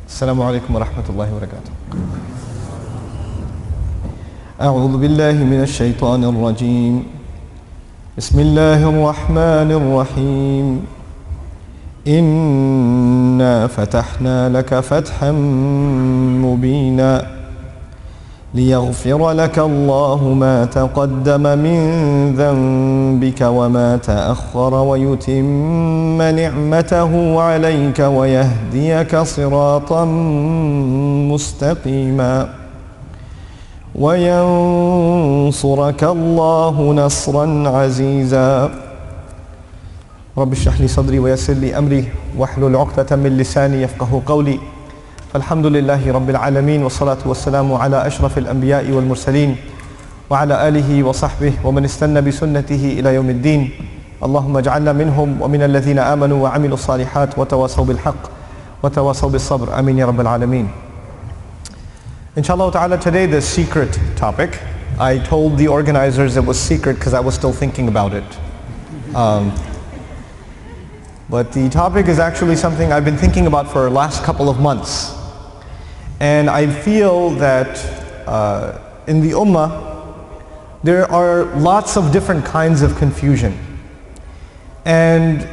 السلام عليكم ورحمة الله وبركاته. أعوذ بالله من الشيطان الرجيم. بسم الله الرحمن الرحيم. إنا فتحنا لك فتحا مبينا ليغفر لك الله ما تقدم من ذنبك وما تأخر ويتم نعمته عليك ويهديك صراطا مستقيما وينصرك الله نصرا عزيزا. رب اشرح لي صدري ويسر لي أمري واحلل عقدة من لساني يفقه قولي. فالحمد لله رب العالمين والصلاة والسلام على أشرف الأنبياء والمرسلين وعلى آله وصحبه ومن استنى بسنته إلى يوم الدين. اللهم اجعلنا منهم ومن الذين آمنوا وعملوا الصالحات وتواصوا بالحق وتواصوا بالصبر. آمين يا رب العالمين. Inshallah ta'ala, today the secret topic. I told the organizers it was secret because I was still thinking about it. But the topic is actually something I've been thinking about for the last couple of months. And I feel that in the ummah, there are lots of different kinds of confusion. And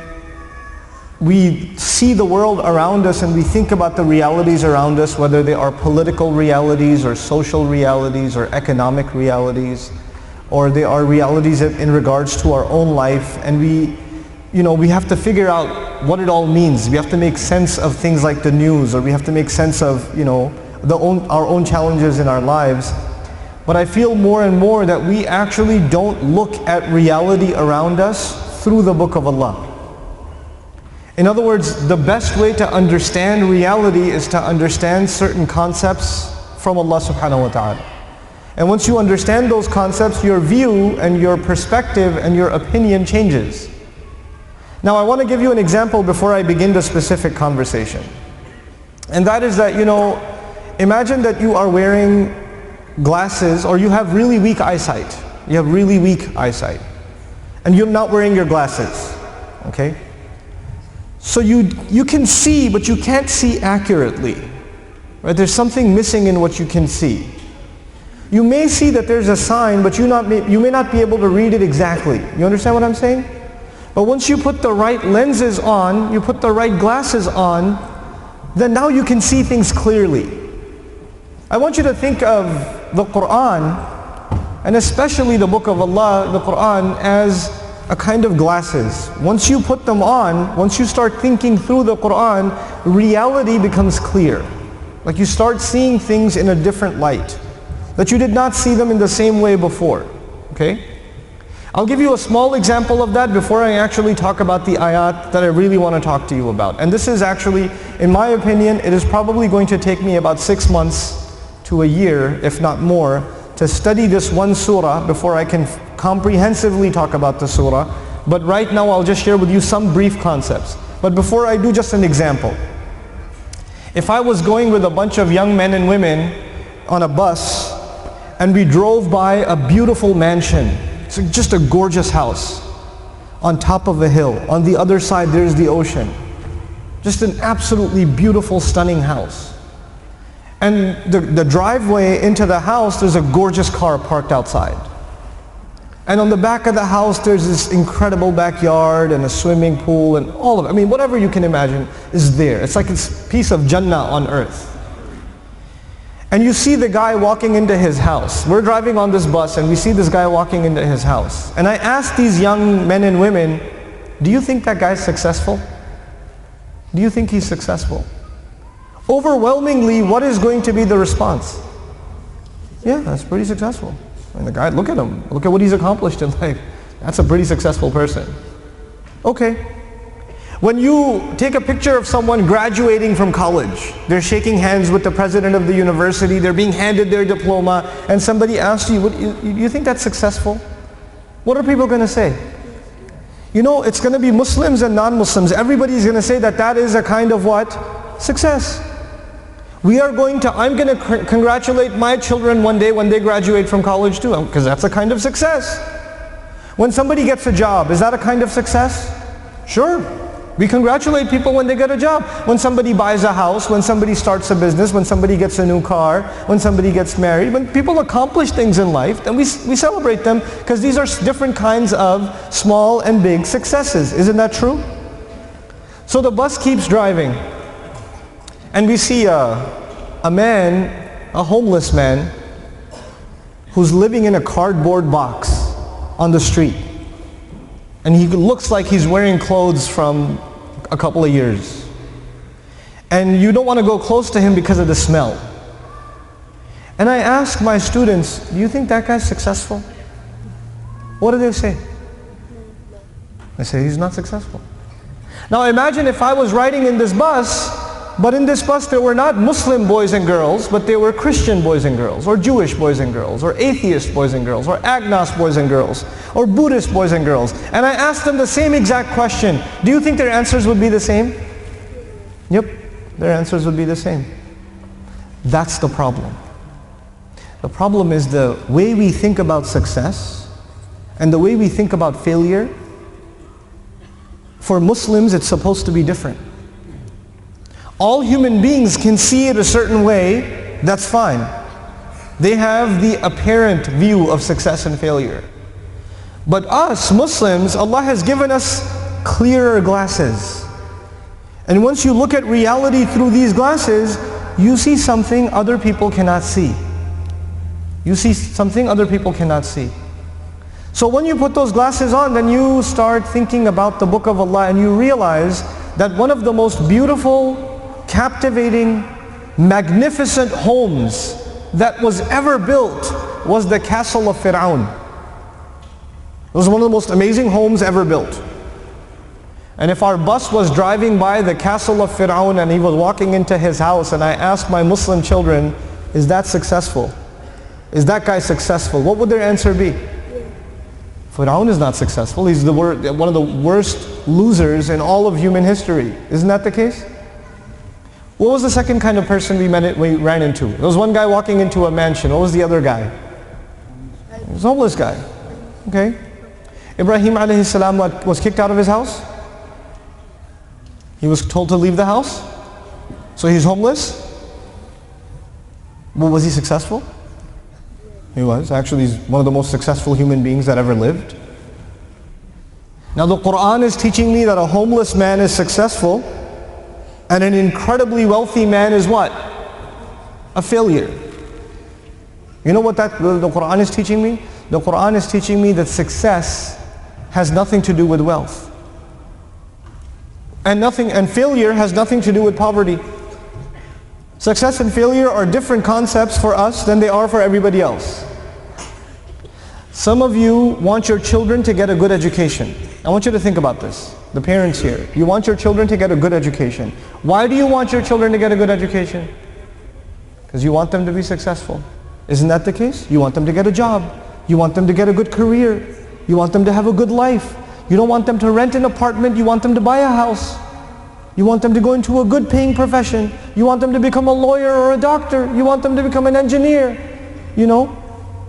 we see the world around us and we think about the realities around us, whether they are political realities or social realities or economic realities, or they are realities in regards to our own life, and we have to figure out what it all means. We have to make sense of things like the news, or we have to make sense of our own challenges in our lives. But I feel more and more that we actually don't look at reality around us through the Book of Allah. In other words, the best way to understand reality is to understand certain concepts from Allah subhanahu wa ta'ala. And once you understand those concepts, your view and your perspective and your opinion changes. Now I want to give you an example before I begin the specific conversation. And that is that, imagine that you are wearing glasses, or you have really weak eyesight. You have really weak eyesight. And you're not wearing your glasses. Okay? So you can see, but you can't see accurately. Right? There's something missing in what you can see. You may see that there's a sign, but you may not be able to read it exactly. You understand what I'm saying? But once you put the right lenses on, you put the right glasses on, then now you can see things clearly. I want you to think of the Quran, and especially the Book of Allah, the Quran, as a kind of glasses. Once you put them on, once you start thinking through the Quran, reality becomes clear. Like you start seeing things in a different light, that you did not see them in the same way before. Okay? I'll give you a small example of that before I actually talk about the ayat that I really want to talk to you about. And this is actually, in my opinion, it is probably going to take me about 6 months to a year, if not more, to study this one surah before I can comprehensively talk about the surah. But right now I'll just share with you some brief concepts. But before I do, just an example. If I was going with a bunch of young men and women on a bus and we drove by a beautiful mansion, it's just a gorgeous house on top of a hill. On the other side there's the ocean. Just an absolutely beautiful, stunning house. And the driveway into the house, there's a gorgeous car parked outside. And on the back of the house there's this incredible backyard and a swimming pool and all of it. I mean, whatever you can imagine is there. It's like a piece of Jannah on earth. And you see the guy walking into his house. We're driving on this bus and we see this guy walking into his house. And I asked these young men and women, do you think that guy's successful? Do you think he's successful? Overwhelmingly, what is going to be the response? Yeah, that's pretty successful. And the guy, look at him. Look at what he's accomplished in life. That's a pretty successful person. Okay. When you take a picture of someone graduating from college, they're shaking hands with the president of the university, they're being handed their diploma, and somebody asks you, you think that's successful? What are people going to say? It's going to be Muslims and non-Muslims. Everybody's going to say that is a kind of what? Success. I'm going to congratulate my children one day when they graduate from college too, because that's a kind of success. When somebody gets a job, is that a kind of success? Sure. We congratulate people when they get a job. When somebody buys a house, when somebody starts a business, when somebody gets a new car, when somebody gets married, when people accomplish things in life, then we celebrate them because these are different kinds of small and big successes. Isn't that true? So the bus keeps driving and we see a man, a homeless man, who's living in a cardboard box on the street. And he looks like he's wearing clothes from a couple of years. And you don't want to go close to him because of the smell. And I ask my students, do you think that guy's successful? What do they say? They say he's not successful. Now imagine if I was riding in this bus, but in this bus there were not Muslim boys and girls, but they were Christian boys and girls, or Jewish boys and girls, or atheist boys and girls, or agnostic boys and girls, or Buddhist boys and girls. And I asked them the same exact question. Do you think their answers would be the same? Yep, their answers would be the same. That's the problem. The problem is the way we think about success and the way we think about failure. For Muslims, it's supposed to be different. All human beings can see it a certain way, that's fine. They have the apparent view of success and failure. But us, Muslims, Allah has given us clearer glasses. And once you look at reality through these glasses, you see something other people cannot see. You see something other people cannot see. So when you put those glasses on, then you start thinking about the Book of Allah and you realize that one of the most beautiful, captivating, magnificent homes that was ever built was the castle of Fir'aun. It was one of the most amazing homes ever built. And if our bus was driving by the castle of Fir'aun and he was walking into his house and I asked my Muslim children, is that successful? Is that guy successful? What would their answer be? Fir'aun is not successful. He's one of the worst losers in all of human history. Isn't that the case? What was the second kind of person we ran into? There was one guy walking into a mansion. What was the other guy? He was a homeless guy. Okay. Ibrahim alayhi salam was kicked out of his house. He was told to leave the house. So he's homeless. Well, was he successful? He was. Actually, he's one of the most successful human beings that ever lived. Now the Quran is teaching me that a homeless man is successful and an incredibly wealthy man is what? A failure. You know what the Quran is teaching me? The Quran is teaching me that success has nothing to do with wealth. And failure has nothing to do with poverty. Success and failure are different concepts for us than they are for everybody else. Some of you want your children to get a good education. I want you to think about this. The parents here, you want your children to get a good education. Why do you want your children to get a good education? Because you want them to be successful. Isn't that the case? You want them to get a job. You want them to get a good career. You want them to have a good life. You don't want them to rent an apartment. You want them to buy a house. You want them to go into a good paying profession. You want them to become a lawyer or a doctor. You want them to become an engineer. You know?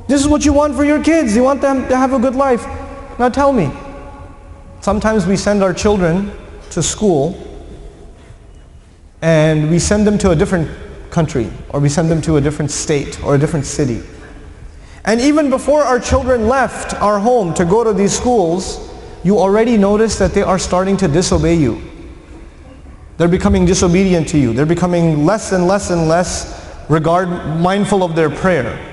This is what you want for your kids. You want them to have a good life. Now tell me, sometimes we send our children to school and we send them to a different country or we send them to a different state or a different city. And even before our children left our home to go to these schools, you already notice that they are starting to disobey you. They're becoming disobedient to you. They're becoming less and less and less mindful of their prayer.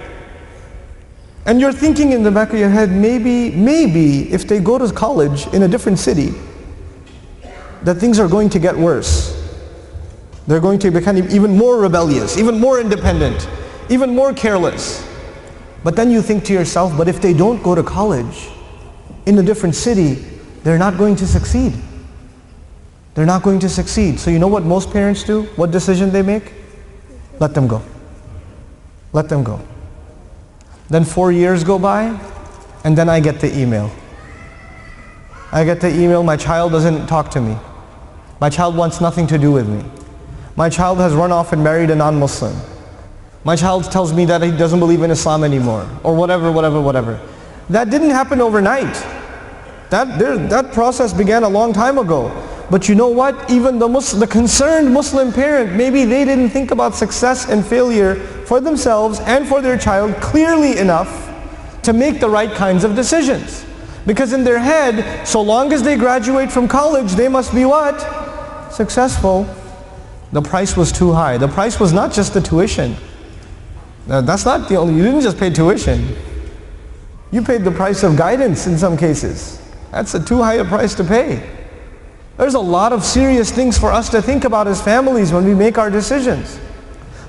And you're thinking in the back of your head, maybe if they go to college in a different city, that things are going to get worse. They're going to become even more rebellious, even more independent, even more careless. But then you think to yourself, but if they don't go to college in a different city, they're not going to succeed. They're not going to succeed. So you know what most parents do? What decision they make? Let them go. Let them go. Then 4 years go by, and then I get the email. I get the email, my child doesn't talk to me. My child wants nothing to do with me. My child has run off and married a non-Muslim. My child tells me that he doesn't believe in Islam anymore, or whatever. That didn't happen overnight. That process began a long time ago. But you know what? Even the concerned Muslim parent, maybe they didn't think about success and failure for themselves and for their child clearly enough to make the right kinds of decisions. Because in their head, so long as they graduate from college, they must be what? Successful. The price was too high. The price was not just the tuition. That's not the only, you didn't just pay tuition. You paid the price of guidance in some cases. That's a too high a price to pay. There's a lot of serious things for us to think about as families when we make our decisions.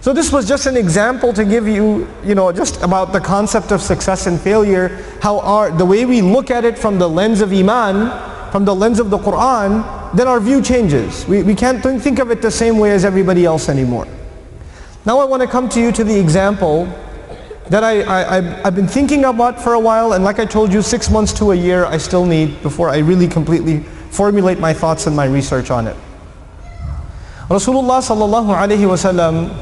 So this was just an example to give you, just about the concept of success and failure, how the way we look at it from the lens of Iman, from the lens of the Quran, then our view changes. We can't think of it the same way as everybody else anymore. Now I want to come to you to the example that I've been thinking about for a while, and like I told you, 6 months to a year I still need before I really completely formulate my thoughts and my research on it. Rasulullah sallallahu alaihi wasallam,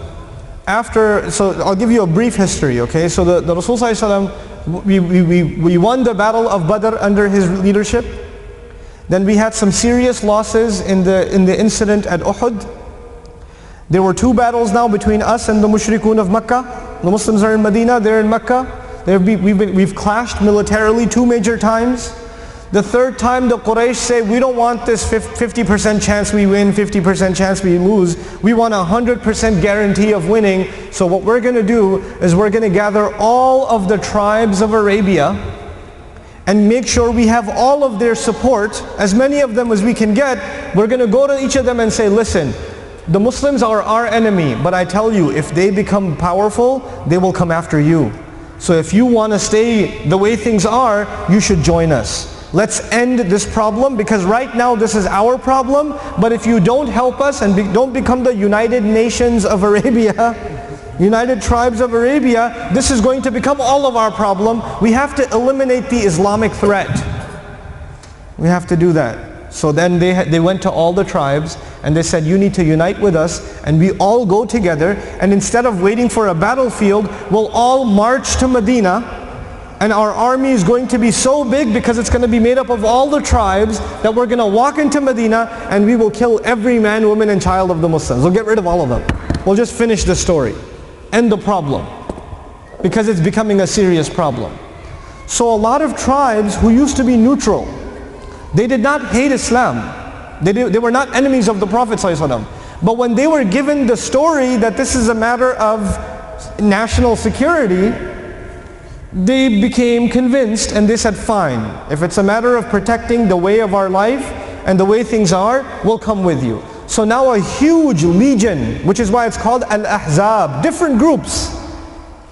so I'll give you a brief history, okay? So the Rasul sallallahu alaihi wasallam, we won the battle of Badr under his leadership. Then we had some serious losses in the incident at Uhud. There were 2 battles now between us and the mushrikun of Mecca. The Muslims are in Medina, they're in Mecca. We've clashed militarily 2 major times. The 3rd time the Quraysh say, we don't want this 50% chance we win, 50% chance we lose. We want 100% guarantee of winning. So what we're going to do is we're going to gather all of the tribes of Arabia and make sure we have all of their support, as many of them as we can get. We're going to go to each of them and say, listen, the Muslims are our enemy, but I tell you, if they become powerful, they will come after you. So if you want to stay the way things are, you should join us. Let's end this problem, because right now this is our problem, but if you don't help us and don't become the United Nations of Arabia, United Tribes of Arabia, this is going to become all of our problem. We have to eliminate the Islamic threat. We have to do that. So then they went to all the tribes and they said, you need to unite with us, and we all go together, and instead of waiting for a battlefield, we'll all march to Medina. And our army is going to be so big, because it's going to be made up of all the tribes, that we're going to walk into Medina and we will kill every man, woman and child of the Muslims. We'll get rid of all of them. We'll just finish the story. End the problem. Because it's becoming a serious problem. So a lot of tribes who used to be neutral, they did not hate Islam. They were not enemies of the Prophet ﷺ. But when they were given the story that this is a matter of national security, they became convinced and they said, fine, if it's a matter of protecting the way of our life and the way things are, we'll come with you. So now a huge legion, which is why it's called Al-Ahzab, different groups,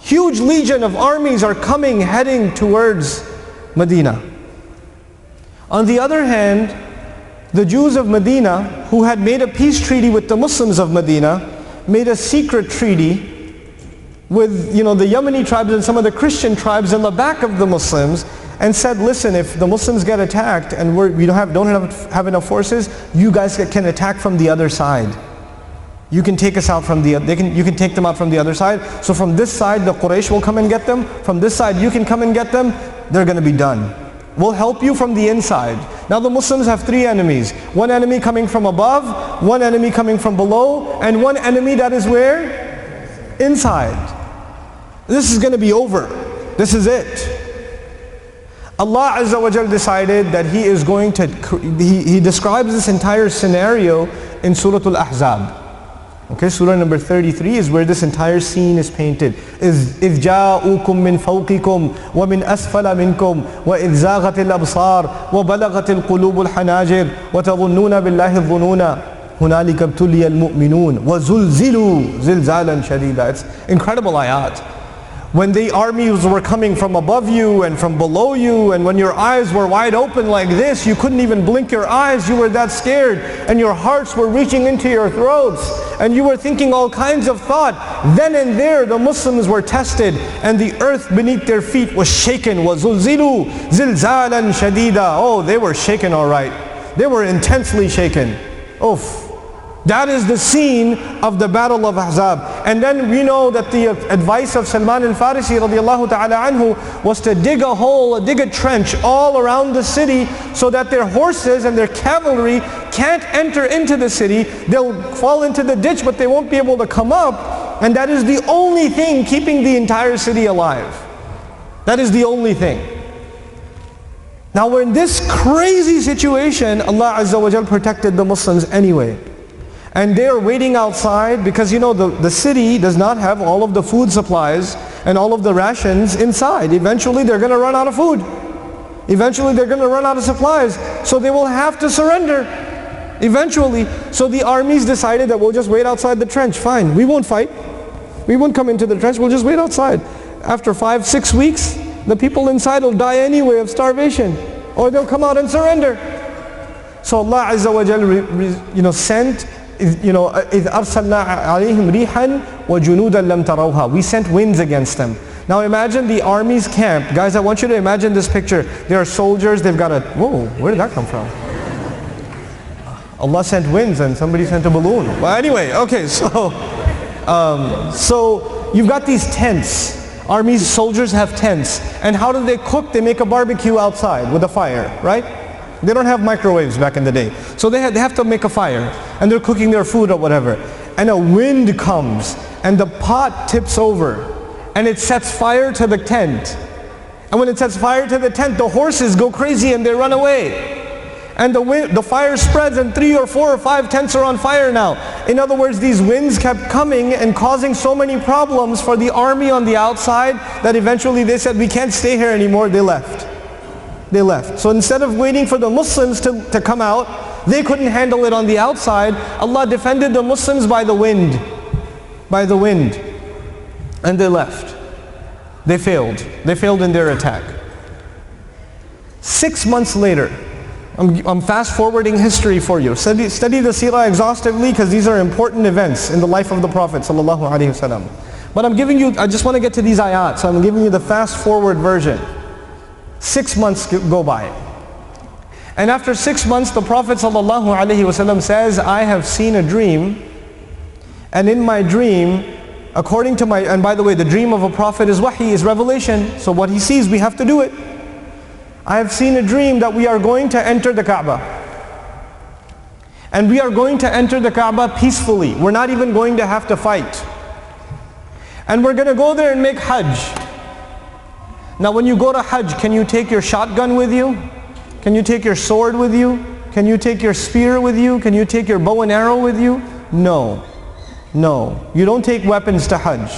huge legion of armies are coming, heading towards Medina. On the other hand, the Jews of Medina, who had made a peace treaty with the Muslims of Medina, made a secret treaty with the Yemeni tribes and some of the Christian tribes in the back of the Muslims, and said, listen, if the Muslims get attacked and we don't have enough forces, you guys can attack from the other side. You can take us out from you can take them out from the other side. So from this side the Quraysh will come and get them. From this side you can come and get them. They're going to be done. We'll help you from the inside. Now the Muslims have 3 enemies. One enemy coming from above, one enemy coming from below, and one enemy that is where? Inside. This is going to be over. This is it. Allah Azza wa Jal decided that He is going to, He describes this entire scenario in Surah Al-Ahzab. Okay, Surah number 33 is where this entire scene is painted. إِذْ جَاءُوكُمْ مِنْ فَوْقِكُمْ وَمِنْ أَسْفَلَ مِنْكُمْ وَإِذْ زَاغَتِ الْأَبْصَارُ وَبَلَغَتِ الْقُلُوبُ الْحَنَاجِرَ وَتَظُنُّونَ بِاللَّهِ الظُّنُونَ هُنَالِكَ ابْتُلِيَ الْمُؤْمِنُونَ وَزُلْزِلُوا زِلْزَالًا شَدِيدًا. It's incredible ayat. When the armies were coming from above you and from below you, and when your eyes were wide open like this, you couldn't even blink your eyes, you were that scared, and your hearts were reaching into your throats, and you were thinking all kinds of thought, then and there the Muslims were tested, and the earth beneath their feet was shaken. وَزُلْزِلُوا زِلْزَالًا شَدِيدًا. Oh, they were shaken all right. They were intensely shaken. Oof. That is the scene of the battle of Ahzab. And then we know that the advice of Salman al-Farisi radiallahu ta'ala anhu was to dig a hole, dig a trench all around the city so that their horses and their cavalry can't enter into the city. They'll fall into the ditch, but they won't be able to come up. And that is the only thing keeping the entire city alive. That is the only thing. Now we're in this crazy situation. Allah Azza wa Jal protected the Muslims anyway. And they are waiting outside because the city does not have all of the food supplies and all of the rations inside. Eventually they're going to run out of food. Eventually they're going to run out of supplies. So they will have to surrender. Eventually. So the armies decided that we'll just wait outside the trench. Fine, we won't fight. We won't come into the trench, we'll just wait outside. After 5-6 weeks, the people inside will die anyway of starvation. Or they'll come out and surrender. So Allah Azza wa Jal sent, إِذْ أَرْسَلْنَا عَلَيْهِمْ رِيحًا وَجُنُودًا لَمْ تَرَوْهَا. We sent winds against them. Now imagine the army's camp. Guys, I want you to imagine this picture. There are soldiers, they've got whoa, where did that come from? Allah sent winds and somebody sent a balloon. Well anyway, okay, so you've got these tents. Armies, soldiers have tents. And how do they cook? They make a barbecue outside with a fire, right? They don't have microwaves back in the day. So they have to make a fire. And they're cooking their food or whatever. And a wind comes. And the pot tips over. And it sets fire to the tent. And when it sets fire to the tent, the horses go crazy and they run away. And the fire spreads and 3 or 4 or 5 tents are on fire now. In other words, these winds kept coming and causing so many problems for the army on the outside that eventually they said, we can't stay here anymore. They left. They left. So instead of waiting for the Muslims to come out, they couldn't handle it on the outside. Allah defended the Muslims by the wind. By the wind. And they left. They failed. They failed in their attack. 6 months later, I'm fast forwarding history for you. Study the seerah exhaustively because these are important events in the life of the Prophet ﷺ. But I just want to get to these ayat, so I'm giving you the fast forward version. 6 months go by. And after 6 months, the Prophet ﷺ says, I have seen a dream, and in my dream, according to and by the way, the dream of a prophet is wahi, is revelation, so what he sees, we have to do it. I have seen a dream that we are going to enter the Kaaba. And we are going to enter the Kaaba peacefully. We're not even going to have to fight. And we're going to go there and make Hajj. Now when you go to Hajj, can you take your shotgun with you? Can you take your sword with you? Can you take your spear with you? Can you take your bow and arrow with you? No. No. You don't take weapons to Hajj.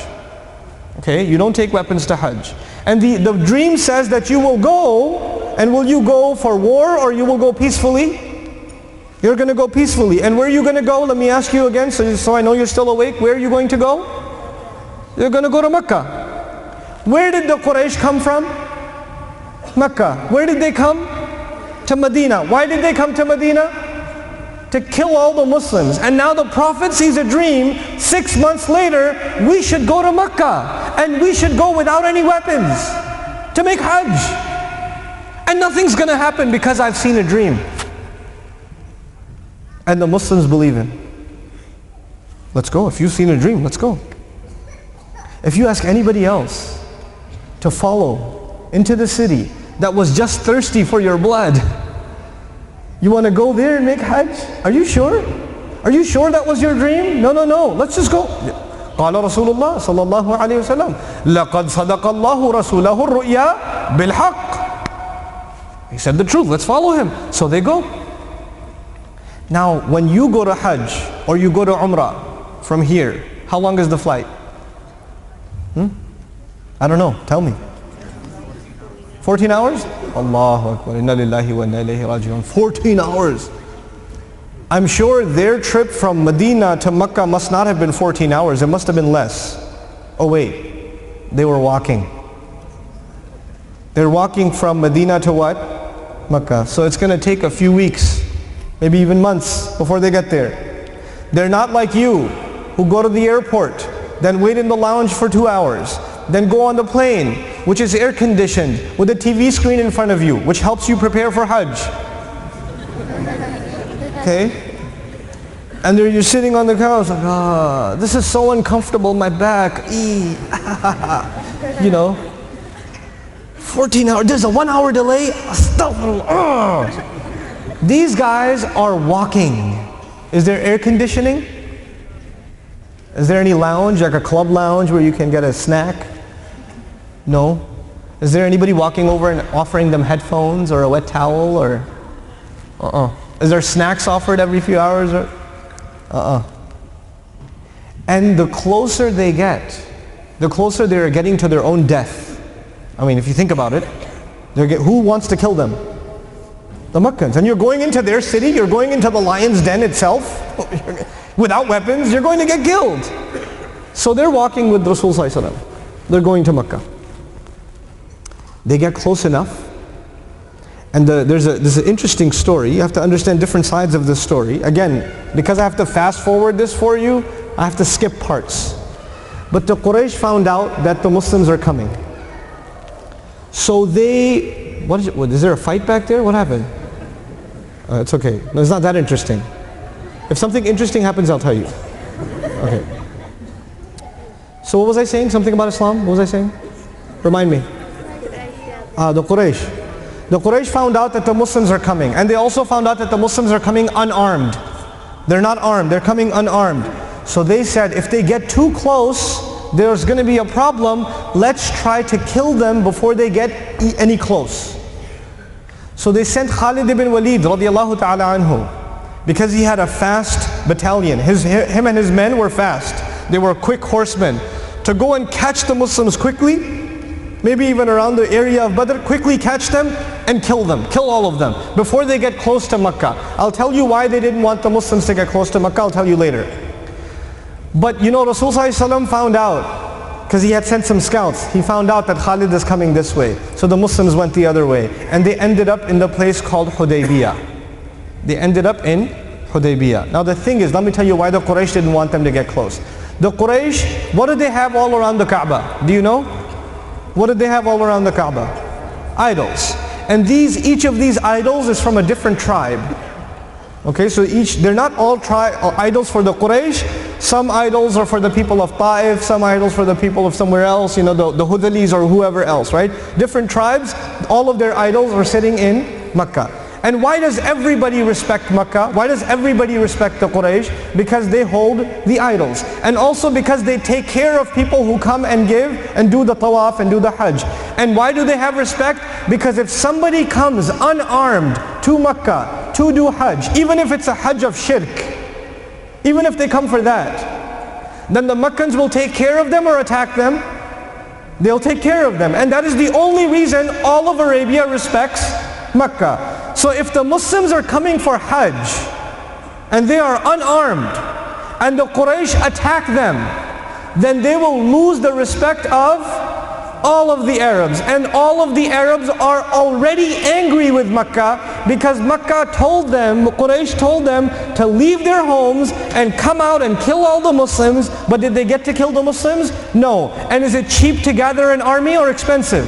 Okay? You don't take weapons to Hajj. And the dream says that you will go, and will you go for war or you will go peacefully? You're going to go peacefully. And where are you going to go? Let me ask you again so I know you're still awake. Where are you going to go? You're going to go to Mecca. Where did the Quraysh come from? Mecca. Where did they come? To Medina. Why did they come to Medina? To kill all the Muslims. And now the Prophet sees a dream. 6 months later, we should go to Mecca. And we should go without any weapons to make Hajj. And nothing's going to happen because I've seen a dream. And the Muslims believe in. Let's go. If you've seen a dream, let's go. If you ask anybody else to follow into the city that was just thirsty for your blood, you want to go there and make Hajj? Are you sure? Are you sure that was your dream? No, no, no. Let's just go. قال رسول الله صلى الله عليه وسلم لقد صدق الله رسوله الرؤيا بالحق. He said the truth. Let's follow him. So they go. Now, when you go to Hajj or you go to Umrah from here, how long is the flight? I don't know. Tell me. 14 hours? Allahu Akbar. Inna lillahi wa inna ilayhi raji'un. 14 hours. I'm sure their trip from Medina to Mecca must not have been 14 hours. It must have been less. Oh wait. They were walking. They're walking from Medina to what? Mecca. So it's going to take a few weeks, maybe even months before they get there. They're not like you who go to the airport, then wait in the lounge for 2 hours, then go on the plane, which is air conditioned, with a TV screen in front of you, which helps you prepare for Hajj. Okay? And you're sitting on the couch like, ah, this is so uncomfortable, my back. 14 hours, there's a 1 hour delay. Astaghfirullah. These guys are walking. Is there air conditioning? Is there any lounge, like a club lounge where you can get a snack? No. Is there anybody walking over and offering them headphones or a wet towel or? Is there snacks offered every few hours or? And the closer they get, the closer they're getting to their own death. I mean, if you think about it, who wants to kill them? The Makkans. And you're going into their city, you're going into the lion's den itself, without weapons, you're going to get killed. So they're walking with Rasul Sallallahu Alaihi Wasallam. They're going to Makkah. They get close enough, and there's an interesting story. You have to understand different sides of this story. Again, because I have to fast forward this for you, I have to skip parts. But the Quraysh found out that the Muslims are coming. So they, is there a fight back there? What happened? It's okay. No, it's not that interesting. If something interesting happens, I'll tell you. Okay. So what was I saying? Something about Islam? What was I saying? Remind me. The Quraysh. The Quraysh found out that the Muslims are coming. And they also found out that the Muslims are coming unarmed. They're not armed, they're coming unarmed. So they said, if they get too close, there's going to be a problem. Let's try to kill them before they get any close. So they sent Khalid ibn Walid radiallahu ta'ala anhu, because he had a fast battalion. Him and his men were fast. They were quick horsemen. To go and catch the Muslims quickly, maybe even around the area of Badr, quickly catch them and kill them. Kill all of them before they get close to Makkah. I'll tell you why they didn't want the Muslims to get close to Makkah. I'll tell you later. But Rasul Sallallahu Alaihi Wasallam found out, because he had sent some scouts, he found out that Khalid is coming this way. So the Muslims went the other way. And they ended up in the place called Hudaybiyah. They ended up in Hudaybiyah. Now the thing is, let me tell you why the Quraysh didn't want them to get close. The Quraysh, what did they have all around the Kaaba? Do you know? What did they have all around the Kaaba? Idols. And each of these idols is from a different tribe. Okay, so they're not all idols for the Quraysh. Some idols are for the people of Ta'if, some idols for the people of somewhere else, the Hudalis or whoever else, right? Different tribes, all of their idols are sitting in Makkah. And why does everybody respect Makkah? Why does everybody respect the Quraysh? Because they hold the idols. And also because they take care of people who come and give and do the tawaf and do the hajj. And why do they have respect? Because if somebody comes unarmed to Makkah to do hajj, even if it's a hajj of shirk, even if they come for that, then the Makkans will take care of them or attack them? They'll take care of them. And that is the only reason all of Arabia respects Makkah. So if the Muslims are coming for Hajj and they are unarmed and the Quraysh attack them, then they will lose the respect of all of the Arabs. And all of the Arabs are already angry with Makkah because Makkah told them, Quraysh told them to leave their homes and come out and kill all the Muslims. But did they get to kill the Muslims? No. And is it cheap to gather an army or expensive?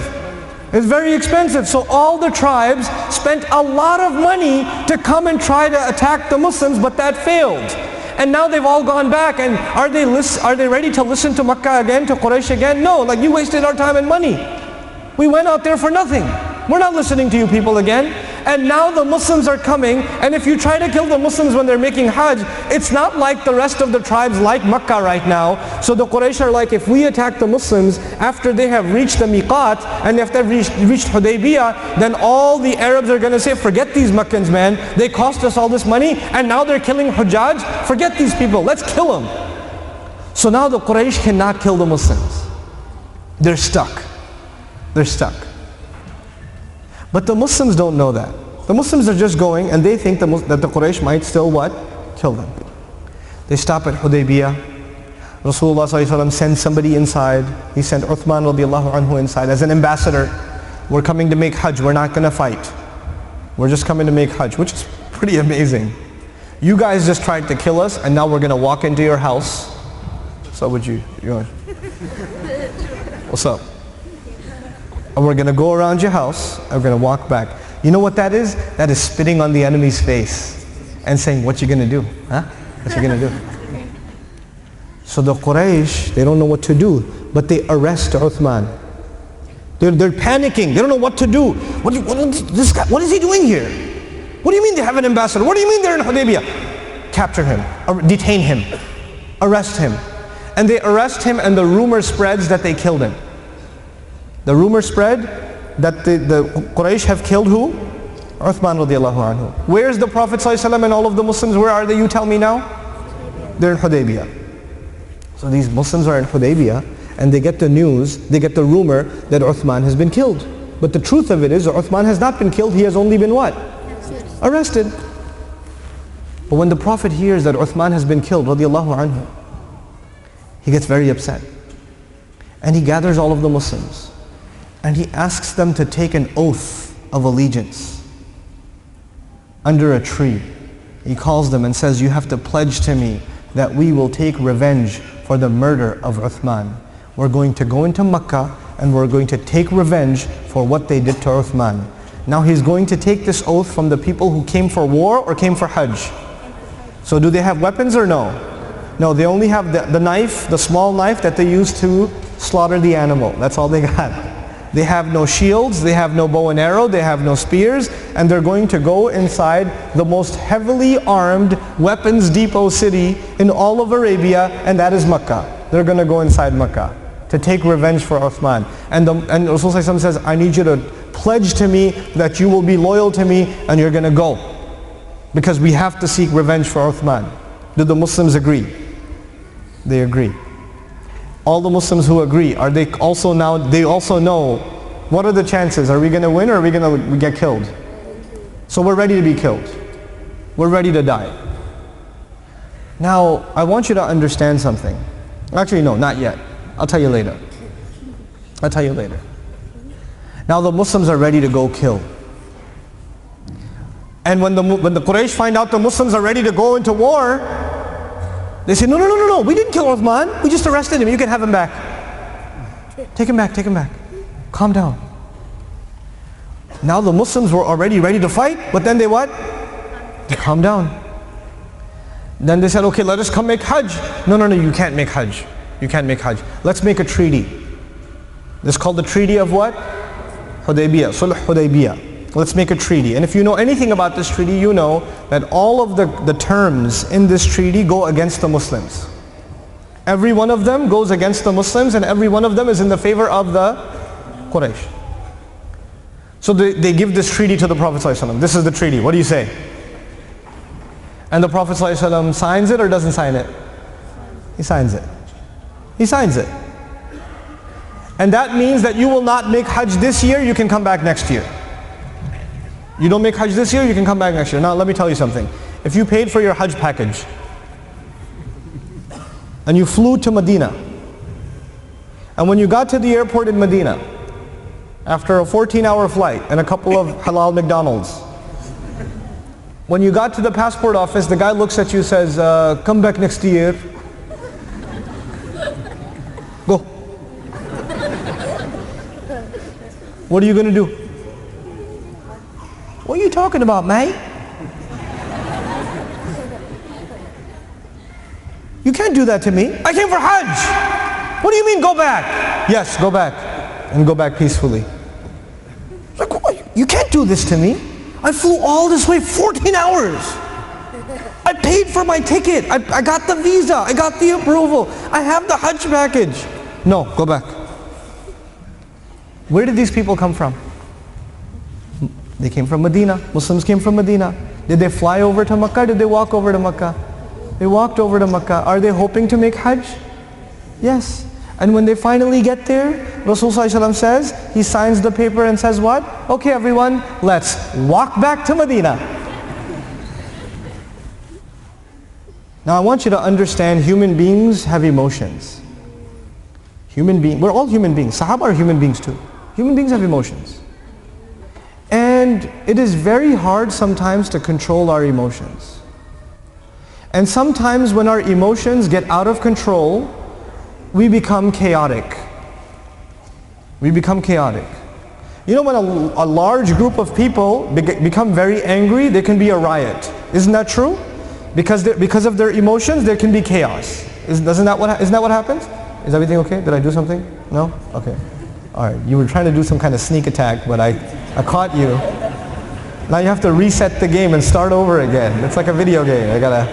It's very expensive. So all the tribes spent a lot of money to come and try to attack the Muslims, but that failed. And now they've all gone back, and are they ready to listen to Makkah again, to Quraysh again? No, like you wasted our time and money. We went out there for nothing. We're not listening to you people again. And now the Muslims are coming, and if you try to kill the Muslims when they're making Hajj, it's not like the rest of the tribes like Makkah right now. So the Quraysh are like, if we attack the Muslims after they have reached the miqat, and if they've reached Hudaybiyah, then all the Arabs are going to say, forget these Makkans, man. They cost us all this money, and now they're killing Hujjaj. Forget these people, let's kill them. So now the Quraysh cannot kill the Muslims. They're stuck. They're stuck. But the Muslims don't know that. The Muslims are just going and they think that the Quraysh might still what? Kill them. They stop at Hudaybiyah. Rasulullah ﷺ sends somebody inside. He sent Uthman radiallahu anhu inside as an ambassador. We're coming to make Hajj. We're not going to fight. We're just coming to make Hajj, which is pretty amazing. You guys just tried to kill us and now we're going to walk into your house. So would you what's up? And we're going to go around your house, and we're going to walk back. You know what that is? That is spitting on the enemy's face and saying, what you going to do? Huh? What you gonna do? So the Quraysh, they don't know what to do, but they arrest Uthman. They're panicking. They don't know what to do. What is he doing here? What do you mean they have an ambassador? What do you mean they're in Hudaybiyah? Capture him, detain him, arrest him. And they arrest him, and the rumor spreads that they killed him. The rumor spread that the Quraysh have killed who? Uthman radiallahu anhu. Where's the Prophet ﷺ and all of the Muslims? Where are they? You tell me now. They're in Hudaybiyah. So these Muslims are in Hudaybiyah, and they get the news, they get the rumor that Uthman has been killed. But the truth of it is, Uthman has not been killed, he has only been what? Arrested. But when the Prophet hears that Uthman has been killed, radiallahu anhu, he gets very upset. And he gathers all of the Muslims. And he asks them to take an oath of allegiance under a tree. He calls them and says, you have to pledge to me that we will take revenge for the murder of Uthman. We're going to go into Makkah and we're going to take revenge for what they did to Uthman. Now he's going to take this oath from the people who came for war or came for Hajj. So do they have weapons or no? No, they only have the knife, the small knife that they use to slaughter the animal. That's all they got. They have no shields, they have no bow and arrow, they have no spears, and they're going to go inside the most heavily armed weapons depot city in all of Arabia, and that is Makkah. They're going to go inside Makkah to take revenge for Uthman. And Rasulullah says, I need you to pledge to me that you will be loyal to me and you're going to go. Because we have to seek revenge for Uthman. Do the Muslims agree? They agree. All the Muslims who agree, are they also now, they also know, what are the chances? Are we going to win or are we going to get killed? So we're ready to be killed. We're ready to die. Now, I want you to understand something. Actually, no, not yet. I'll tell you later. I'll tell you later. Now the Muslims are ready to go kill. And when the Quraysh find out the Muslims are ready to go into war, they say, no, we didn't kill Uthman. We just arrested him. You can have him back. Take him back, take him back. Calm down. Now the Muslims were already ready to fight, but then they what? They calmed down. Then they said, okay, let us come make Hajj. No, you can't make Hajj. You can't make Hajj. Let's make a treaty. This is called the Treaty of what? Hudaybiyah, Sulh Hudaybiyah. Let's make a treaty. And if you know anything about this treaty, you know that all of the terms in this treaty go against the Muslims. Every one of them goes against the Muslims, and every one of them is in the favor of the Quraysh. So they give this treaty to the Prophet ﷺ. This is the treaty. What do you say? And the Prophet ﷺ signs it or doesn't sign it? He signs it. He signs it. And that means that you will not make Hajj this year, you can come back next year. You don't make Hajj this year, you can come back next year. Now let me tell you something. If you paid for your Hajj package and you flew to Medina, and when you got to the airport in Medina, after a 14-hour flight and a couple of halal McDonald's, when you got to the passport office, the guy looks at you and says, come back next year. Go. What are you going to do? What are you talking about, mate? You can't do that to me. I came for Hajj. What do you mean go back? Yes, go back. And go back peacefully. Like, you can't do this to me. I flew all this way 14 hours. I paid for my ticket. I got the visa. I got the approval. I have the Hajj package. No, go back. Where did these people come from? They came from Medina. Muslims came from Medina. Did they fly over to Makkah? Did they walk over to Makkah? They walked over to Makkah. Are they hoping to make Hajj? Yes. And when they finally get there, Rasulullah says, he signs the paper and says what? Okay everyone, let's walk back to Medina. Now I want you to understand, human beings have emotions. We're all human beings. Sahaba are human beings too. Human beings have emotions. And it is very hard sometimes to control our emotions. And sometimes when our emotions get out of control, we become chaotic. We become chaotic. You know, when a large group of people become very angry, there can be a riot. Isn't that true? Because of their emotions, there can be chaos. Isn't that what happens? Is everything okay? Did I do something? No? Okay. All right. You were trying to do some kind of sneak attack, but I caught you. Now you have to reset the game and start over again. It's like a video game. I gotta,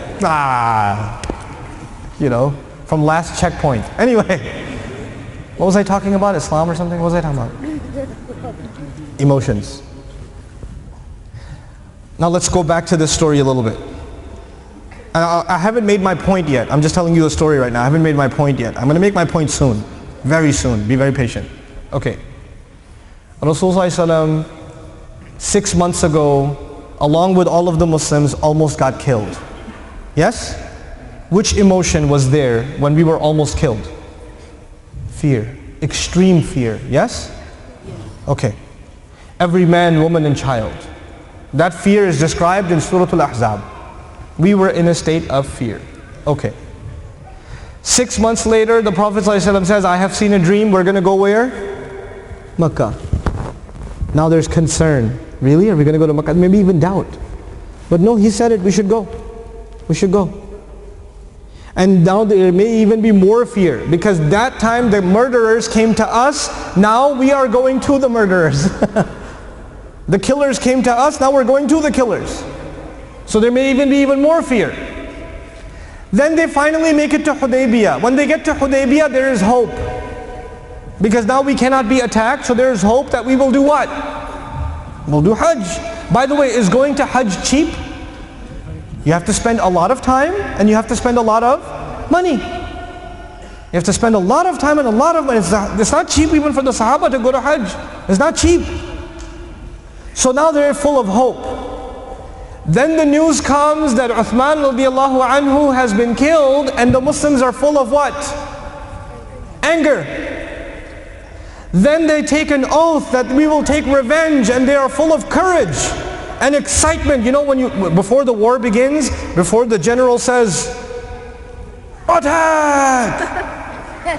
from last checkpoint. Anyway, what was I talking about? Islam or something? What was I talking about? Emotions. Now let's go back to this story a little bit. I haven't made my point yet. I'm just telling you a story right now. I haven't made my point yet. I'm going to make my point soon. Very soon. Be very patient. Okay. Rasulullah 6 months ago, along with all of the Muslims, almost got killed. Yes? Which emotion was there when we were almost killed? Fear. Extreme fear. Yes? Okay. Every man, woman and child. That fear is described in Surah Al-Ahzab. We were in a state of fear. Okay. 6 months later, the Prophet ﷺ says, I have seen a dream. We're going to go where? Makkah. Now there's concern. Really? Are we going to go to Makkah? Maybe even doubt. But no, he said it. We should go. We should go. And now there may even be more fear. Because that time the murderers came to us. Now we are going to the murderers. The killers came to us. Now we're going to the killers. So there may even be even more fear. Then they finally make it to Hudaybiyah. When they get to Hudaybiyah, there is hope. Because now we cannot be attacked, so there is hope that we will do what? We'll do Hajj. By the way, is going to Hajj cheap? You have to spend a lot of time and you have to spend a lot of money. You have to spend a lot of time and a lot of money. It's not cheap even for the Sahaba to go to Hajj. It's not cheap. So now they're full of hope. Then the news comes that Uthman radiallahu anhu has been killed and the Muslims are full of what? Anger. Then they take an oath that we will take revenge and they are full of courage and excitement. You know, before the war begins, before the general says, attack!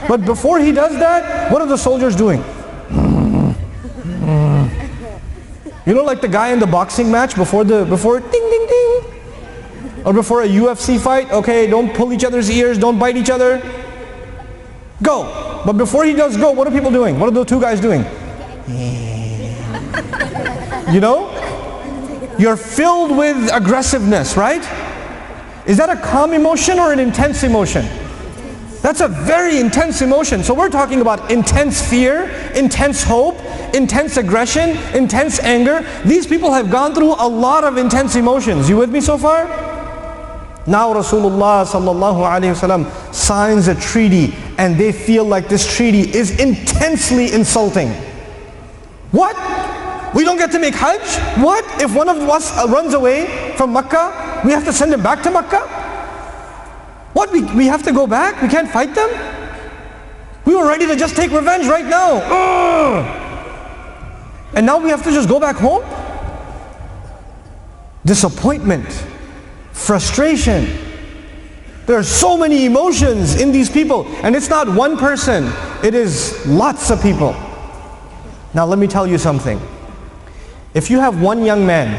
But before he does that, what are the soldiers doing? You know, like the guy in the boxing match before ding ding ding, or before a UFC fight. Okay, don't pull each other's ears, don't bite each other. Go. But before he does go, what are people doing? What are those two guys doing? You know, you're filled with aggressiveness, right? Is that a calm emotion or an intense emotion? That's a very intense emotion. So we're talking about intense fear, intense hope, intense aggression, intense anger. These people have gone through a lot of intense emotions. You with me so far? Now Rasulullah sallallahu alaihi wasallam signs a treaty and they feel like this treaty is intensely insulting. What? We don't get to make Hajj? What? If one of us runs away from Makkah, we have to send him back to Makkah? What? We have to go back? We can't fight them? We were ready to just take revenge right now. And now we have to just go back home? Disappointment, frustration. There are so many emotions in these people. And it's not one person. It is lots of people. Now let me tell you something. If you have one young man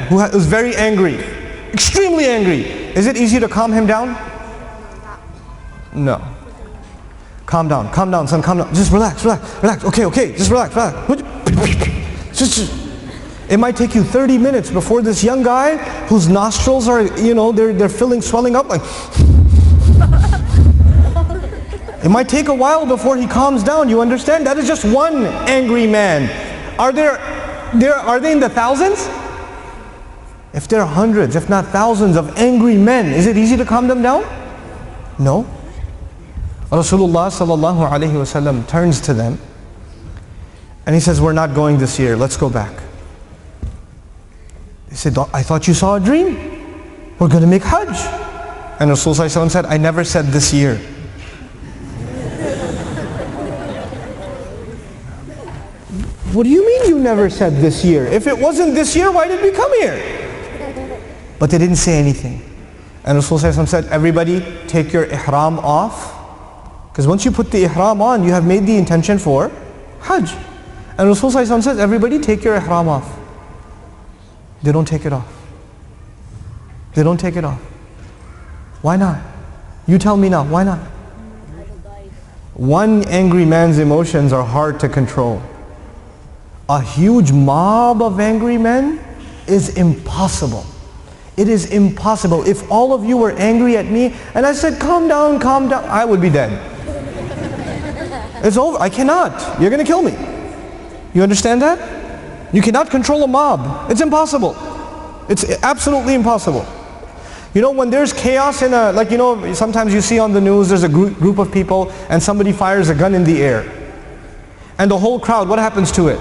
who is very angry, extremely angry, is it easy to calm him down? No. Calm down, son, calm down. Just relax. Okay, just relax. It might take you 30 minutes before this young guy whose nostrils are, they're swelling up like. It might take a while before he calms down, you understand? That is just one angry man. Are they in the thousands? If there are hundreds, if not thousands of angry men, is it easy to calm them down? No. Rasulullah sallallahu alaihi wasallam turns to them and he says, we're not going this year, let's go back. They said, I thought you saw a dream. We're going to make Hajj. And Rasulullah said, I never said this year. What do you mean you never said this year? If it wasn't this year, why did we come here? But they didn't say anything. And Rasulullah said, everybody take your ihram off. Because once you put the ihram on, you have made the intention for Hajj. And Rasulullah says, everybody take your ihram off. They don't take it off. They don't take it off. Why not? You tell me now, why not? One angry man's emotions are hard to control. A huge mob of angry men is impossible. It is impossible. If all of you were angry at me and I said, calm down, I would be dead. It's over. I cannot. You're going to kill me. You understand that? You cannot control a mob. It's impossible. It's absolutely impossible. You know, when there's chaos in a, like, you know, sometimes you see on the news there's a group of people and somebody fires a gun in the air. And the whole crowd, what happens to it?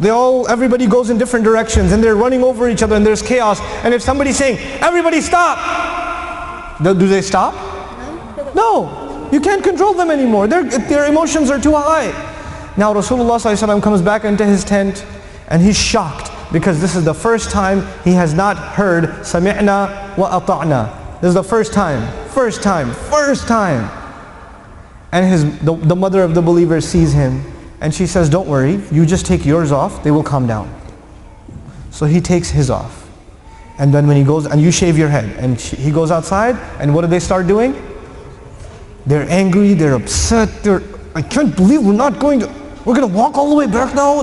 Everybody goes in different directions and they're running over each other and there's chaos. And if somebody's saying, everybody stop! Do they stop? No. You can't control them anymore. Their emotions are too high. Now Rasulullah ﷺ comes back into his tent and he's shocked because this is the first time he has not heard Sami'na wa ata'na. This is the first time. And the mother of the believer sees him and she says, don't worry, you just take yours off, they will calm down. So he takes his off. And then when he goes, and you shave your head, and he goes outside, and what do they start doing? They're angry, they're upset, I can't believe we're going to walk all the way back now?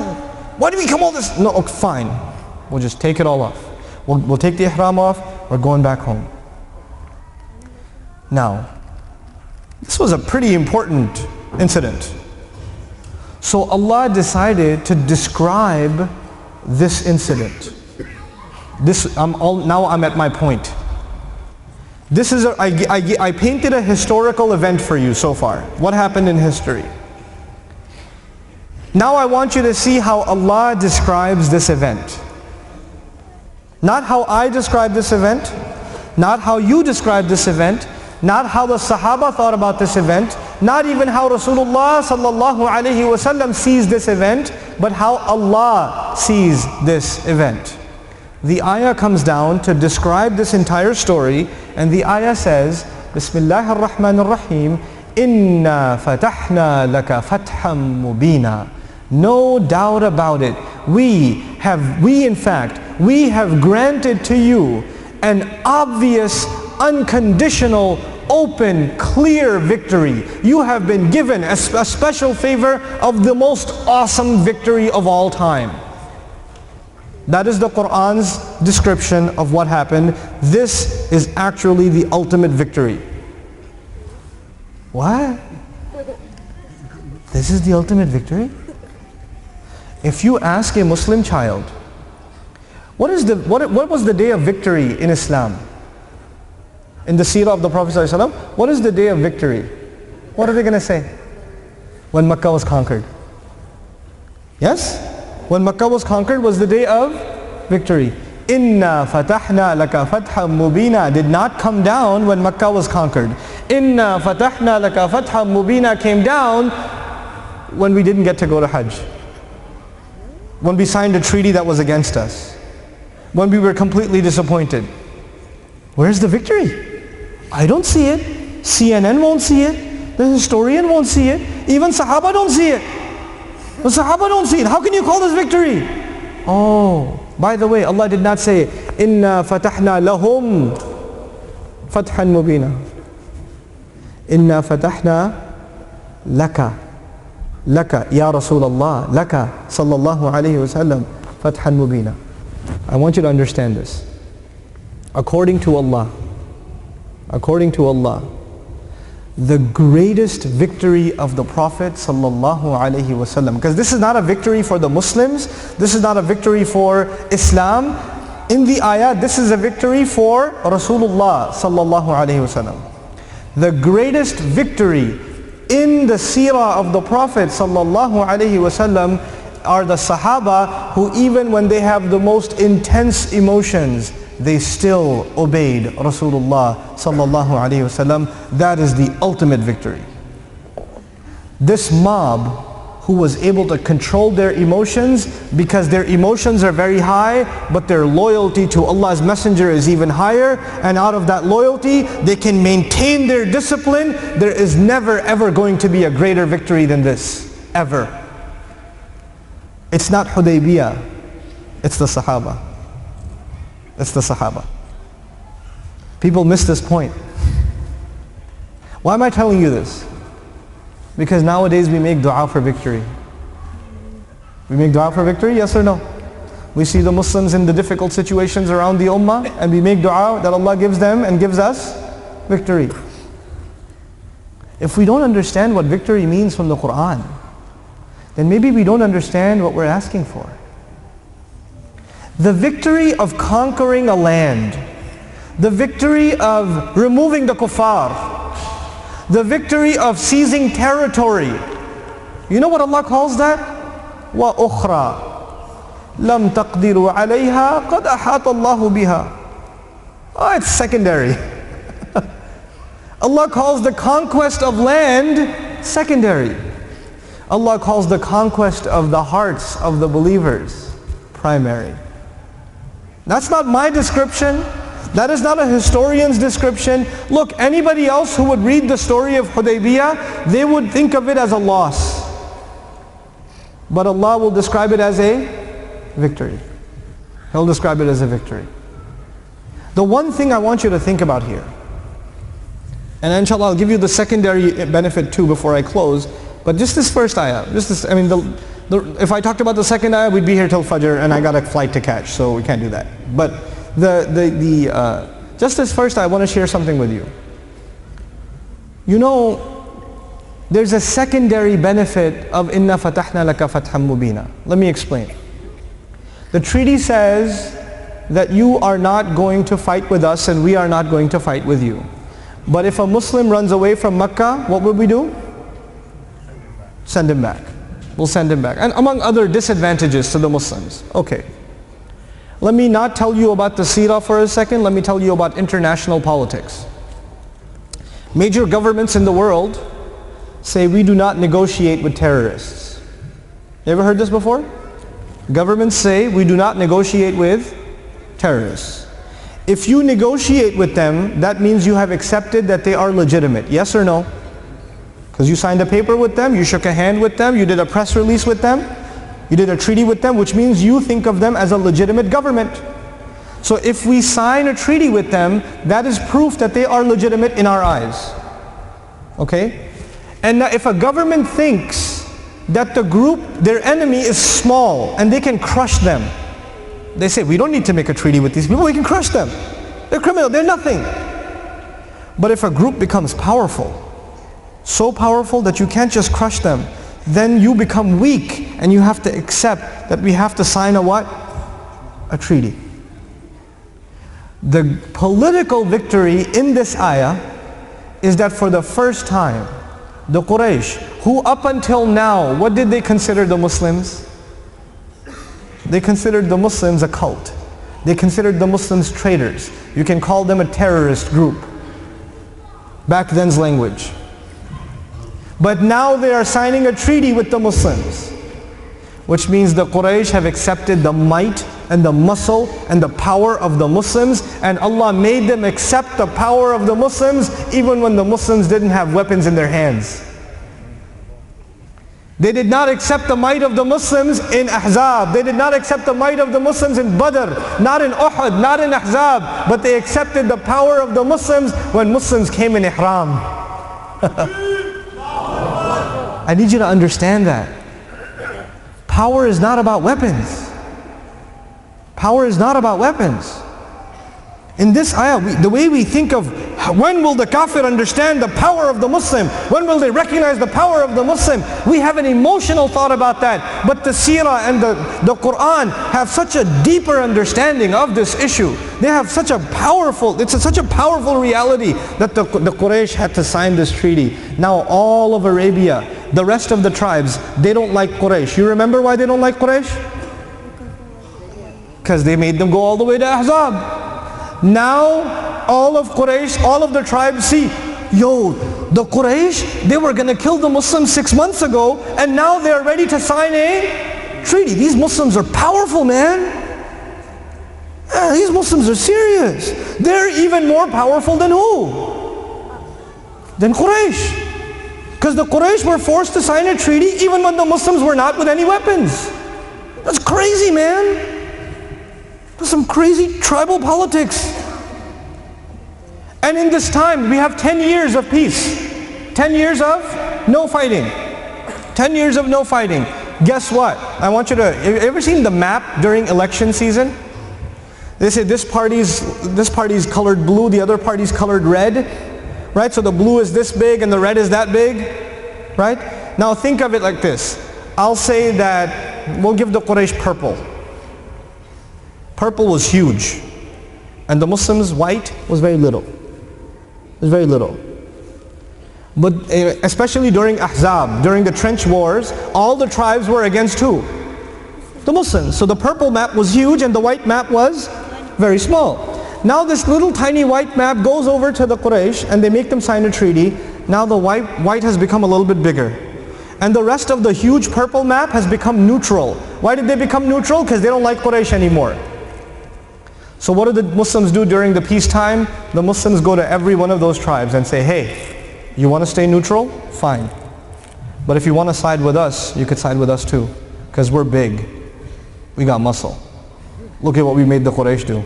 Why do we come all this? No, okay, fine. We'll just take it all off. We'll take the ihram off, we're going back home. Now, this was a pretty important incident. So Allah decided to describe this incident. Now I'm at my point. I painted a historical event for you so far. What happened in history? Now I want you to see how Allah describes this event. Not how I describe this event, not how you describe this event, not how the Sahaba thought about this event, not even how Rasulullah sallallahu alaihi wasallam sees this event, but how Allah sees this event. The ayah comes down to describe this entire story, and the ayah says, Bismillahir Rahmanir Rahim, Inna fatahna laka fatham mubina. No doubt about it, we have granted to you an obvious, unconditional, open, clear victory. You have been given a special favor of the most awesome victory of all time. That is the Qur'an's description of what happened. This is actually the ultimate victory. What? This is the ultimate victory? If you ask a Muslim child, what was the day of victory in Islam? In the seerah of the Prophet ﷺ, what is the day of victory? What are they going to say? When Makkah was conquered. Yes? When Makkah was conquered was the day of victory. Inna fatahna laka fatham mubina did not come down when Makkah was conquered. Inna fatahna laka fatham mubina came down when we didn't get to go to Hajj. When we signed a treaty that was against us. When we were completely disappointed. Where's the victory? I don't see it. CNN won't see it. The historian won't see it. Even Sahaba don't see it. The Sahaba don't see it. How can you call this victory? Oh, by the way, Allah did not say, Inna fatahna lahum fathan mubina. Inna fatahna laka. Laka, Ya Rasulullah. Laka, sallallahu alayhi wa sallam, fathan mubina. I want you to understand this. According to Allah, the greatest victory of the Prophet sallallahu alaihi wasallam, because this is not a victory for the Muslims, this is not a victory for Islam. In the ayah, this is a victory for Rasulullah sallallahu alaihi wasallam. The greatest victory in the seerah of the Prophet sallallahu alaihi wasallam are the Sahaba who, even when they have the most intense emotions, they still obeyed Rasulullah sallallahu alaihi wasallam. That is the ultimate victory. This mob who was able to control their emotions, because their emotions are very high, but their loyalty to Allah's Messenger is even higher, and out of that loyalty they can maintain their discipline. There is never ever going to be a greater victory than this, ever. It's not Hudaybiyah, it's the Sahaba. It's the Sahaba. People miss this point. Why am I telling you this? Because nowadays we make dua for victory. We make dua for victory, yes or no? We see the Muslims in the difficult situations around the ummah and we make dua that Allah gives them and gives us victory. If we don't understand what victory means from the Quran, then maybe we don't understand what we're asking for. The victory of conquering a land, the victory of removing the kuffar, the victory of seizing territory. You know what Allah calls that? وَأُخْرَى لَمْ تَقْدِرُوا عَلَيْهَا قَدْ أَحَاطَ اللَّهُ بِهَا. Oh, it's secondary. Allah calls the conquest of land secondary. Allah calls the conquest of the hearts of the believers primary. That's not my description. That is not a historian's description. Look, anybody else who would read the story of Hudaybiyah, they would think of it as a loss. But Allah will describe it as a victory. He'll describe it as a victory. The one thing I want you to think about here, and inshallah I'll give you the secondary benefit too before I close, but just this first ayah, if I talked about the second ayah, we'd be here till Fajr and I got a flight to catch, so we can't do that. But just this first ayah, I want to share something with you. You know, there's a secondary benefit of Inna Fatahna Laka Fatham Mubina. Let me explain. The treaty says that you are not going to fight with us and we are not going to fight with you. But if a Muslim runs away from Mecca, what will we do? Send him back. We'll send him back. And among other disadvantages to the Muslims. Okay. Let me not tell you about the seerah for a second. Let me tell you about international politics. Major governments in the world say we do not negotiate with terrorists. You ever heard this before? Governments say we do not negotiate with terrorists. If you negotiate with them, that means you have accepted that they are legitimate. Yes or no? Because you signed a paper with them, you shook a hand with them, you did a press release with them, you did a treaty with them, which means you think of them as a legitimate government. So if we sign a treaty with them, that is proof that they are legitimate in our eyes. Okay? And now if a government thinks that the group, their enemy is small and they can crush them, they say, we don't need to make a treaty with these people, we can crush them. They're criminal, they're nothing. But if a group becomes powerful, so powerful that you can't just crush them, then you become weak and you have to accept that we have to sign a what? A treaty. The political victory in this ayah is that for the first time, the Quraysh, who up until now, what did they consider the Muslims? They considered the Muslims a cult. They considered the Muslims traitors. You can call them a terrorist group. Back then's language. But now they are signing a treaty with the Muslims, which means the Quraysh have accepted the might and the muscle and the power of the Muslims, and Allah made them accept the power of the Muslims even when the Muslims didn't have weapons in their hands. They did not accept the might of the Muslims in Ahzab. They did not accept the might of the Muslims in Badr, not in Uhud, not in Ahzab, but they accepted the power of the Muslims when Muslims came in Ihram. I need you to understand that. Power is not about weapons. Power is not about weapons. In this ayah, the way we think of when will the kafir understand the power of the Muslim? When will they recognize the power of the Muslim? We have an emotional thought about that. But the seerah and the Quran have such a deeper understanding of this issue. They have such a powerful, such a powerful reality that the Quraysh had to sign this treaty. Now all of Arabia, the rest of the tribes, they don't like Quraysh. You remember why they don't like Quraysh? Because they made them go all the way to Ahzab. Now all of Quraysh, all of the tribes see, the Quraysh, they were going to kill the Muslims 6 months ago, and now they are ready to sign a treaty. These Muslims are powerful, man. Yeah, these Muslims are serious. They're even more powerful than who? Than Quraysh. Because the Quraysh were forced to sign a treaty even when the Muslims were not with any weapons. That's crazy, man. That's some crazy tribal politics. And in this time, we have 10 years of peace. 10 years of no fighting. 10 years of no fighting. Guess what? I want you to, have you ever seen the map during election season? They say this party's colored blue, the other party's colored red. Right? So the blue is this big and the red is that big. Right? Now think of it like this. I'll say that we'll give the Quraysh purple. Purple was huge. And the Muslims, white, was very little. It was very little. But especially during Ahzab, during the trench wars, all the tribes were against who? The Muslims. So the purple map was huge and the white map was very small. Now this little tiny white map goes over to the Quraysh and they make them sign a treaty. Now the white has become a little bit bigger. And the rest of the huge purple map has become neutral. Why did they become neutral? Because they don't like Quraysh anymore. So what do the Muslims do during the peacetime? The Muslims go to every one of those tribes and say, hey, you want to stay neutral? Fine. But if you want to side with us, you could side with us too. Because we're big. We got muscle. Look at what we made the Quraysh do.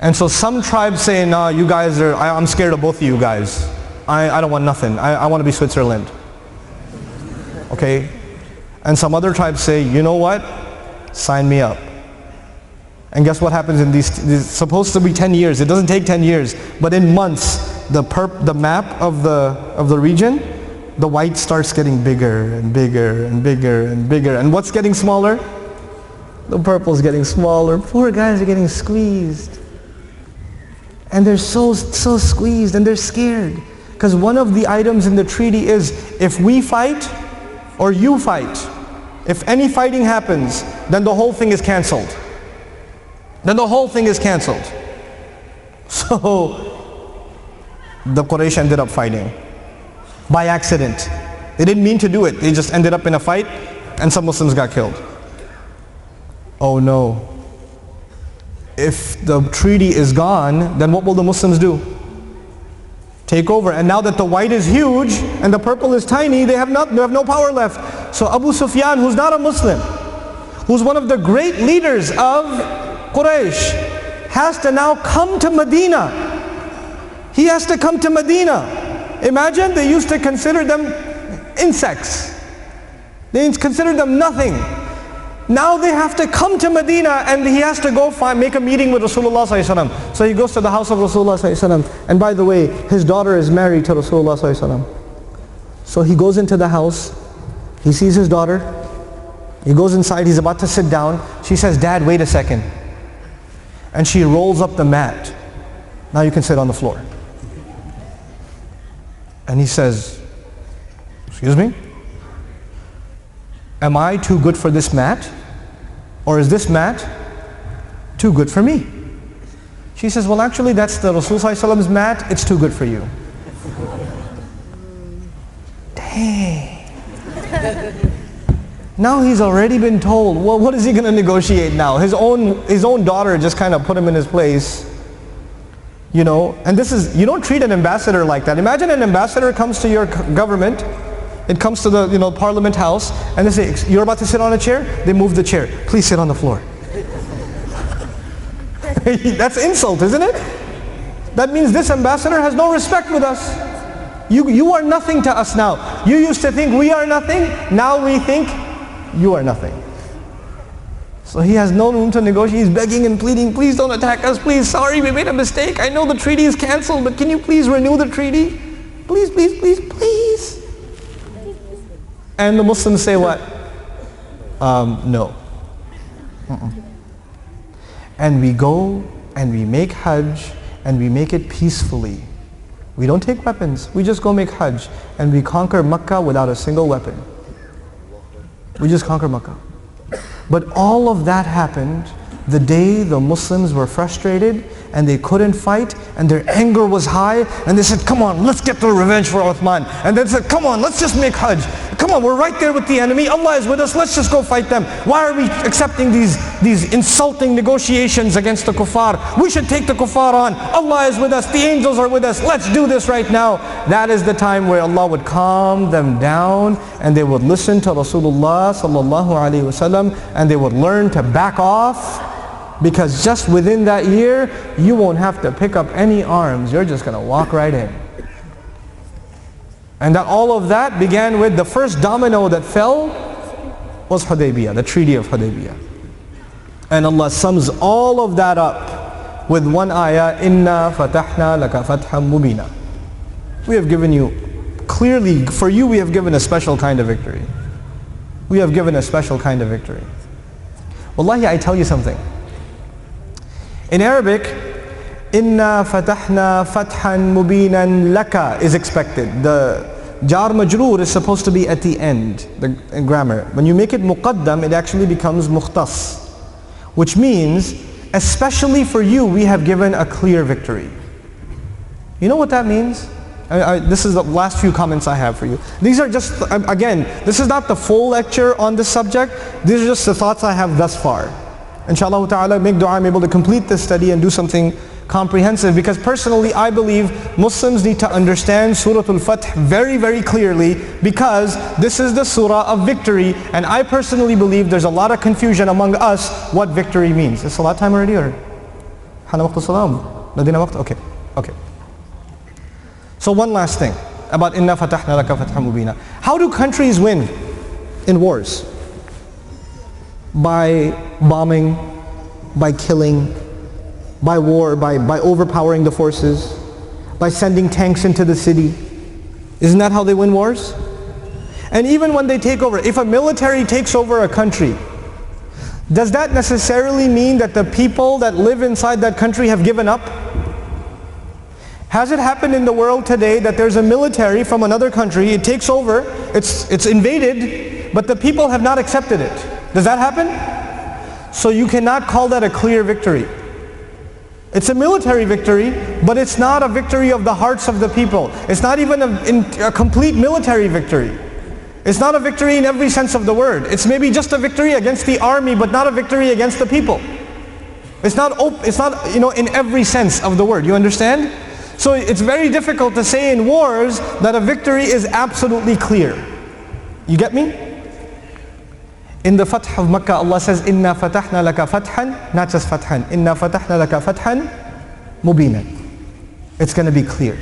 And so some tribes say, nah, you guys are, I'm scared of both of you guys. I don't want nothing. I want to be Switzerland. Okay? And some other tribes say, you know what? Sign me up. And guess what happens in these supposed to be 10 years. It doesn't take 10 years. But in months, the map of the region, the white starts getting bigger and bigger and bigger and bigger. And what's getting smaller? The purple's getting smaller. Poor guys are getting squeezed. And they're so squeezed and they're scared. Because one of the items in the treaty is, if we fight or you fight, if any fighting happens, then the whole thing is canceled. Then the whole thing is canceled. So the Quraysh ended up fighting by accident. They didn't mean to do it. They just ended up in a fight and some Muslims got killed. Oh no. If the treaty is gone, then what will the Muslims do? Take over. And now that the white is huge and the purple is tiny, they have no power left. So Abu Sufyan, who's not a Muslim, who's one of the great leaders of Quraysh, has to now come to Medina. He has to come to Medina. Imagine, they used to consider them insects. They considered them nothing. Now they have to come to Medina and he has to go make a meeting with Rasulullah ﷺ. So he goes to the house of Rasulullah ﷺ. And by the way, his daughter is married to Rasulullah ﷺ. So he goes into the house, he sees his daughter, he goes inside, he's about to sit down. She says, Dad, wait a second. And she rolls up the mat. Now you can sit on the floor. And he says, excuse me? Am I too good for this mat? Or is this mat too good for me? She says, well actually that's the Rasul's mat, it's too good for you. Dang. Now he's already been told, well what is he going to negotiate now? His own daughter just kind of put him in his place. You know, and this is, you don't treat an ambassador like that. Imagine an ambassador comes to your government. It comes to the Parliament House and they say, you're about to sit on a chair? They move the chair. Please sit on the floor. That's insult, isn't it? That means this ambassador has no respect with us. You are nothing to us now. You used to think we are nothing. Now we think you are nothing. So he has no room to negotiate. He's begging and pleading, please don't attack us. Please, sorry, we made a mistake. I know the treaty is canceled, but can you please renew the treaty? Please, please, please, please. And the Muslims say what? No. And we go and we make Hajj and we make it peacefully. We don't take weapons. We just go make Hajj and we conquer Makkah without a single weapon. We just conquer Makkah. But all of that happened the day the Muslims were frustrated and they couldn't fight and their anger was high and they said, come on, let's get the revenge for Uthman. And they said, come on, let's just make Hajj. Come on, we're right there with the enemy. Allah is with us. Let's just go fight them. Why are we accepting these insulting negotiations against the kuffar? We should take the kuffar on. Allah is with us. The angels are with us. Let's do this right now. That is the time where Allah would calm them down and they would listen to Rasulullah sallallahu alaihi wasallam and they would learn to back off Because just within that year, you won't have to pick up any arms. You're just going to walk right in. And that all of that began with the first domino that fell was Hudaybiyah, the Treaty of Hudaybiyah. And Allah sums all of that up with one ayah, Inna fatahna laka fatham mubina. We have given you, clearly for you we have given a special kind of victory. We have given a special kind of victory. Wallahi, I tell you something. In Arabic, Inna fatahna fathan mubinan laka is expected. The jar majroor is supposed to be at the end, in grammar. When you make it muqaddam, it actually becomes mukhtas, which means, especially for you, we have given a clear victory. You know what that means? This is the last few comments I have for you. These are just, again, this is not the full lecture on this subject. These are just the thoughts I have thus far. Inshallah ta'ala, make dua I'm able to complete this study and do something comprehensive, because personally I believe Muslims need to understand Surah Al-Fath very, very clearly, because this is the surah of victory, and I personally believe there's a lot of confusion among us what victory means. Is salat time already, or? Okay, okay. So one last thing about Inna fatahna laka fatham mubina. How do countries win in wars? By bombing, by killing, by war, by overpowering the forces, by sending tanks into the city. Isn't that how they win wars? And even when they take over, if a military takes over a country, does that necessarily mean that the people that live inside that country have given up? Has it happened in the world today that there's a military from another country, it takes over, it's invaded, but the people have not accepted it? Does that happen? So you cannot call that a clear victory. It's a military victory, but it's not a victory of the hearts of the people. It's not even a complete military victory. It's not a victory in every sense of the word. It's maybe just a victory against the army, but not a victory against the people. It's not in every sense of the word. You understand? So it's very difficult to say in wars that a victory is absolutely clear. You get me? In the Fath of Makkah, Allah says, Inna fatahna laka fathan, not just fathan. Inna fatahna laka fathan mubinan. It's going to be clear.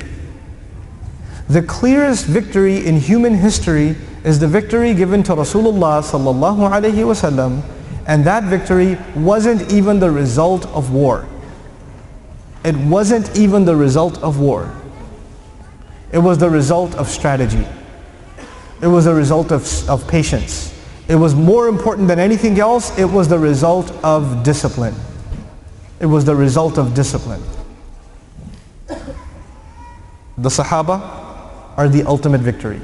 The clearest victory in human history is the victory given to Rasulullah sallallahu alaihi wasallam, and that victory wasn't even the result of war. It wasn't even the result of war. It was the result of strategy. It was the result of patience. It was more important than anything else, it was the result of discipline. It was the result of discipline. The Sahaba are the ultimate victory.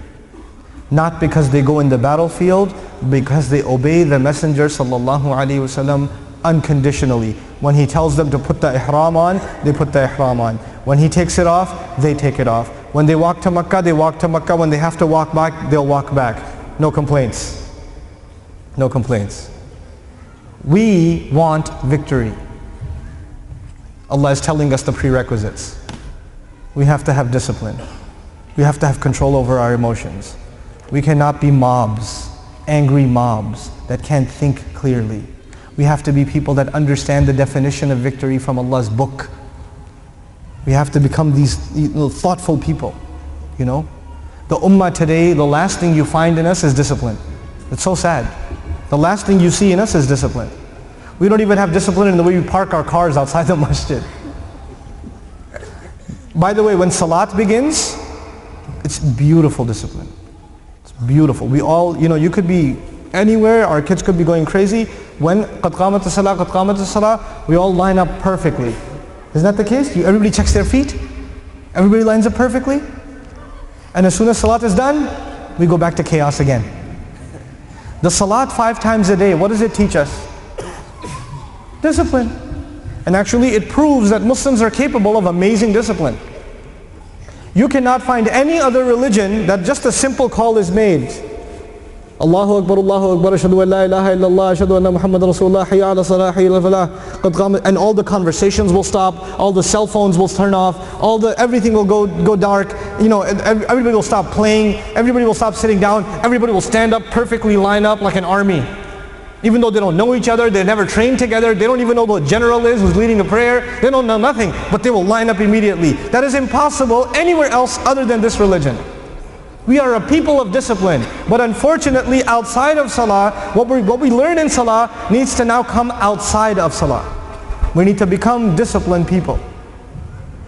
Not because they go in the battlefield, because they obey the Messenger sallallahu alaihi wasallam unconditionally. When he tells them to put the ihram on, they put the ihram on. When he takes it off, they take it off. When they walk to Makkah, they walk to Makkah. When they have to walk back, they'll walk back. No complaints. No complaints. We want victory. Allah is telling us the prerequisites. We have to have discipline. We have to have control over our emotions. We cannot be mobs, angry mobs that can't think clearly. We have to be people that understand the definition of victory from Allah's book. We have to become these thoughtful people, you know. The ummah today, the last thing you find in us is discipline. It's so sad. The last thing you see in us is discipline. We don't even have discipline in the way we park our cars outside the masjid. By the way, when salat begins, it's beautiful discipline. It's beautiful. We all, you could be anywhere, our kids could be going crazy. When qad qamat as-salah, qad qamat as-salah, we all line up perfectly. Isn't that the case? Everybody checks their feet. Everybody lines up perfectly. And as soon as salat is done, we go back to chaos again. The salat 5 times a day, what does it teach us? Discipline. And actually it proves that Muslims are capable of amazing discipline. You cannot find any other religion that just a simple call is made. Allahu Akbar, ashhadu an la ilaha illallah, ashhadu anna Muhammadan Rasulullah, hayya ala salah, hayya ala falah, and all the conversations will stop, all the cell phones will turn off, everything will go dark, everybody will stop playing, everybody will stop sitting down, everybody will stand up perfectly, line up like an army. Even though they don't know each other, they never trained together, they don't even know the general is who's leading a prayer, they don't know nothing, but they will line up immediately. That is impossible anywhere else other than this religion. We are a people of discipline, but unfortunately outside of Salah, what we learn in Salah needs to now come outside of Salah. We need to become disciplined people.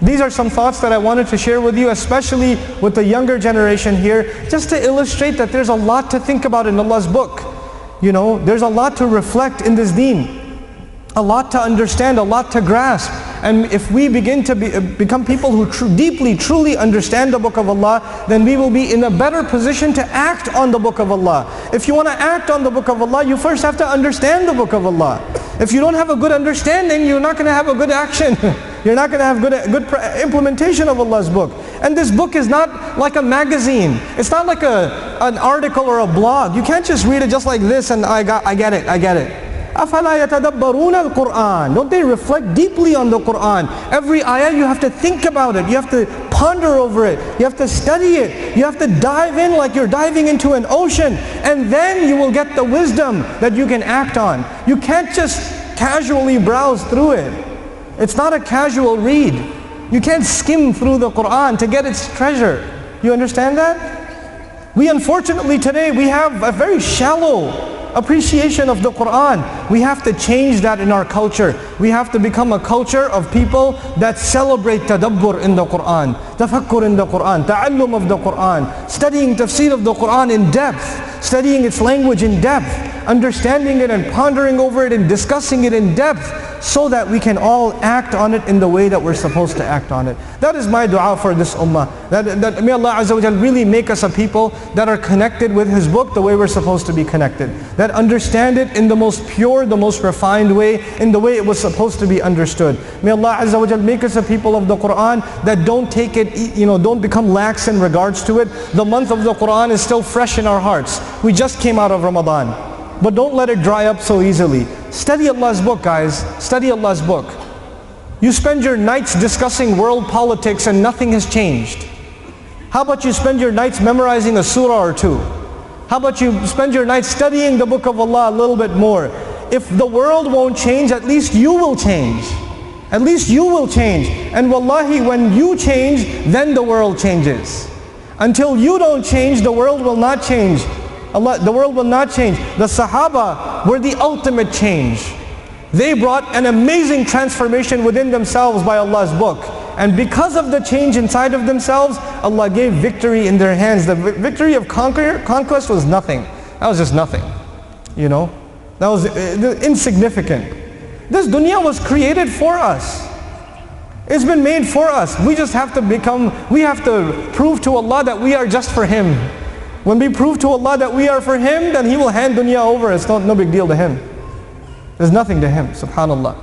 These are some thoughts that I wanted to share with you, especially with the younger generation here, just to illustrate that there's a lot to think about in Allah's book. You know, there's a lot to reflect in this deen, a lot to understand, a lot to grasp. And if we begin to become people who deeply, truly understand the book of Allah, then we will be in a better position to act on the book of Allah. If you want to act on the book of Allah, you first have to understand the book of Allah. If you don't have a good understanding, you're not going to have a good action. You're not going to have good implementation of Allah's book. And this book is not like a magazine. It's not like an article or a blog. You can't just read it just like this and I get it. أَفَلَا يَتَدَبَّرُونَ الْقُرْآنِ. Don't they reflect deeply on the Qur'an? Every ayah you have to think about it. You have to ponder over it. You have to study it. You have to dive in like you're diving into an ocean. And then you will get the wisdom that you can act on. You can't just casually browse through it. It's not a casual read. You can't skim through the Qur'an to get its treasure. You understand that? We unfortunately today, we have a very shallow appreciation of the Qur'an. We have to change that in our culture. We have to become a culture of people that celebrate tadabbur in the Qur'an, tafakkur in the Qur'an, ta'allum of the Qur'an, studying tafsir of the Qur'an in depth, studying its language in depth, understanding it and pondering over it and discussing it in depth, so that we can all act on it in the way that we're supposed to act on it. That is my dua for this ummah. That may Allah Azza wa Jal really make us a people that are connected with His book the way we're supposed to be connected. That understand it in the most pure, the most refined way, in the way it was supposed to be understood. May Allah Azza wa Jal make us a people of the Qur'an that don't take it, don't become lax in regards to it. The month of the Qur'an is still fresh in our hearts. We just came out of Ramadan. But don't let it dry up so easily. Study Allah's book, guys. Study Allah's book. You spend your nights discussing world politics and nothing has changed. How about you spend your nights memorizing a surah or two? How about you spend your nights studying the book of Allah a little bit more? If the world won't change, at least you will change. At least you will change. And wallahi, when you change, then the world changes. Until you don't change, the world will not change. The world will not change. The Sahaba were the ultimate change. They brought an amazing transformation within themselves by Allah's book. And because of the change inside of themselves, Allah gave victory in their hands. The victory of conquest was nothing. That was just nothing. That was insignificant. This dunya was created for us. It's been made for us. We just have to prove to Allah that we are just for Him. When we prove to Allah that we are for Him, then He will hand dunya over. It's no big deal to Him. There's nothing to Him, subhanallah.